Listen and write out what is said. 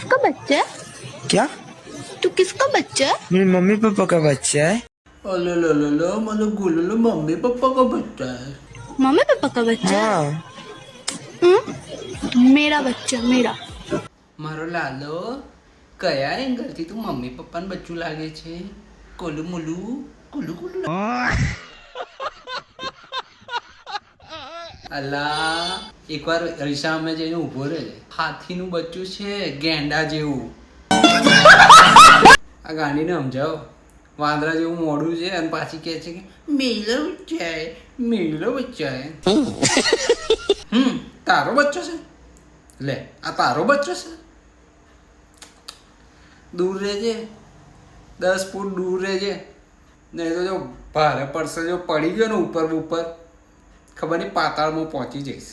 किसका बच्चा है? क्या? तू किसका बच्चा है? मेरे मम्मी पापा का बच्चा है। अले लो लो लो मतलब गुल्लू मम्मी पापा का बच्चा है। मम्मी पापा का बच्चा है? हाँ। मेरा बच्चा मेरा. મારો લાલો કયા એંગલથી તું મમ્મી પપ્પાનું બચ્ચું લાગે છે? કોલું મુલું કુલું કુલું અલા એકવાર અરીસામે જઈને ઊભો રહે. હાથીનું બચ્ચું છે ગેંડા જેવું. આ ગાંડીને સમજાવો. વાંદરા જેવું મોઢું છે અને પાછી કહે છે કે મેલો બચ્ચા હે. તારો બચ્ચો છે? લે આ તારો બચ્ચો છે? दूर રહેજે 10 ફૂટ दूर રહેજે નહીં તો જો ભારે પડશે જો પડી ગયો ને ઉપર ખબર નહીં પાતાળમાં પહોંચી જઈશ.